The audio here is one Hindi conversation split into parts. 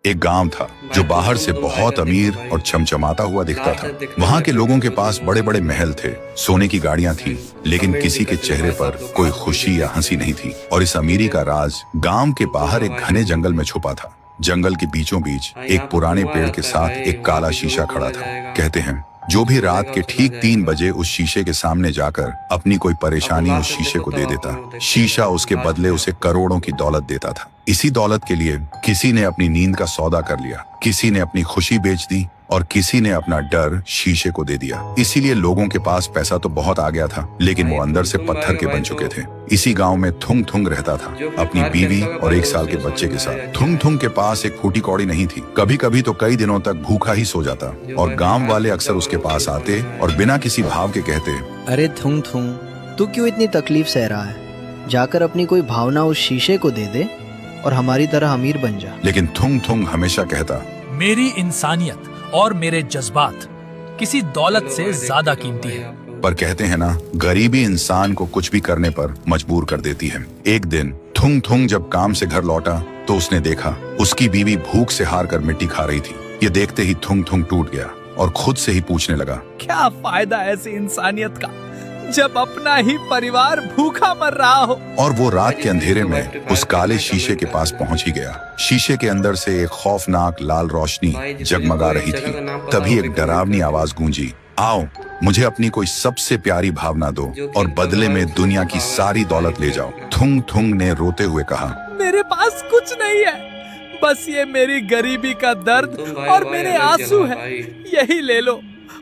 एक गांव था जो बाहर से बहुत अमीर और चमचमाता हुआ दिखता था। वहां के लोगों के पास बड़े बड़े महल थे, सोने की गाड़ियां थीं, लेकिन किसी के चेहरे पर कोई खुशी या हंसी नहीं थी। और इस अमीरी का राज गांव के बाहर एक घने जंगल में छुपा था। जंगल के बीचों बीच एक पुराने पेड़ के साथ एक काला शीशा खड़ा था। कहते हैं जो भी रात के ठीक 3 बजे उस शीशे के सामने जाकर अपनी कोई परेशानी उस शीशे को दे देता, शीशा उसके बदले उसे करोड़ों की दौलत देता था। इसी दौलत के लिए किसी ने अपनी नींद का सौदा कर लिया, किसी ने अपनी खुशी बेच दी और किसी ने अपना डर शीशे को दे दिया। इसीलिए लोगों के पास पैसा तो बहुत आ गया था, लेकिन वो अंदर से पत्थर के बन चुके थे। इसी गांव में थुंग थुंग रहता था, अपनी बीवी और 1 साल के बच्चे के साथ। थुंग थुंग के पास एक फूटी कौड़ी नहीं थी। कभी कभी तो कई दिनों तक भूखा ही सो जाता और गांव वाले अक्सर उसके पास आते और बिना किसी भाव के कहते, अरे थुंग थुंग, तू क्यों इतनी तकलीफ सह रहा है? जाकर अपनी कोई भावना उस शीशे को दे दे और हमारी तरह अमीर बन जा। लेकिन थुंग थुंग हमेशा कहता, मेरी इंसानियत और मेरे जज्बात किसी दौलत से ज्यादा कीमती है। पर कहते हैं ना, गरीबी इंसान को कुछ भी करने पर मजबूर कर देती है। एक दिन थुंग थुंग जब काम से घर लौटा तो उसने देखा उसकी बीवी भूख से हार कर मिट्टी खा रही थी। ये देखते ही थुंग थुंग टूट गया और खुद से ही पूछने लगा, क्या फायदा ऐसी इंसानियत का जब अपना ही परिवार भूखा मर रहा हो। और वो रात के अंधेरे में उस काले शीशे के पास पहुंच ही गया। शीशे के अंदर से एक खौफनाक लाल रोशनी जगमगा रही थी। तभी एक डरावनी आवाज गूंजी, आओ मुझे अपनी कोई सबसे प्यारी भावना दो और बदले में दुनिया की सारी दौलत ले जाओ। थुंग थुंग ने रोते हुए कहा, मेरे पास कुछ नहीं है, बस ये मेरी गरीबी का दर्द और मेरे आंसू है। यही ले लो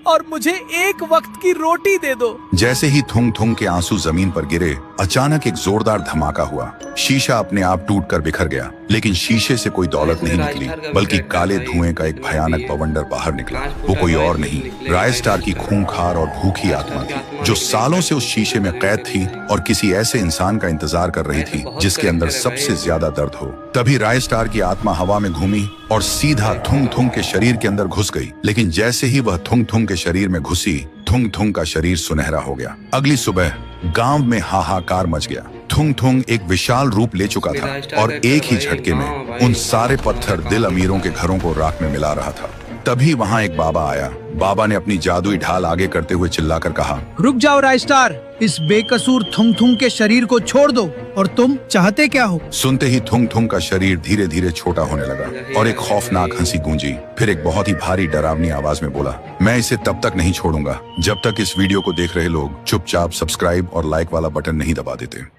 और मुझे एक वक्त की रोटी दे दो। जैसे ही थुंग थुंग के आंसू जमीन पर गिरे, अचानक एक जोरदार धमाका हुआ। शीशा अपने आप टूटकर बिखर गया, लेकिन शीशे से कोई दौलत नहीं निकली, बल्कि काले धुएं का एक भयानक बवंडर बाहर निकला। वो कोई और नहीं, रायस्टार की खूंखार और भूखी आत्मा थी, जो सालों से उस शीशे में कैद थी और किसी ऐसे इंसान का इंतजार कर रही थी जिसके अंदर सबसे ज्यादा दर्द हो। तभी रायस्टार की आत्मा हवा में घूमी और सीधा थुंग थुंग के शरीर के अंदर घुस गई। लेकिन जैसे ही वह थुंग थुंग के शरीर में घुसी, थुंग थुंग का शरीर सुनहरा हो गया। अगली सुबह गांव में हाहाकार मच गया। थुंग थुंग एक विशाल रूप ले चुका था और एक ही झटके में उन सारे पत्थर दिल अमीरों के घरों को राख में मिला रहा था। तभी वहां एक बाबा आया। बाबा ने अपनी जादुई ढाल आगे करते हुए चिल्लाकर कहा, रुक जाओ रायस्टार, इस बेकसूर थुंग थुंग के शरीर को छोड़ दो। और तुम चाहते क्या हो? सुनते ही थुंग थुंग का शरीर धीरे धीरे छोटा होने लगा और एक खौफनाक हंसी गूंजी। फिर एक बहुत ही भारी डरावनी आवाज में बोला, मैं इसे तब तक नहीं छोड़ूंगा जब तक इस वीडियो को देख रहे लोग चुपचाप सब्सक्राइब और लाइक वाला बटन नहीं दबा देते।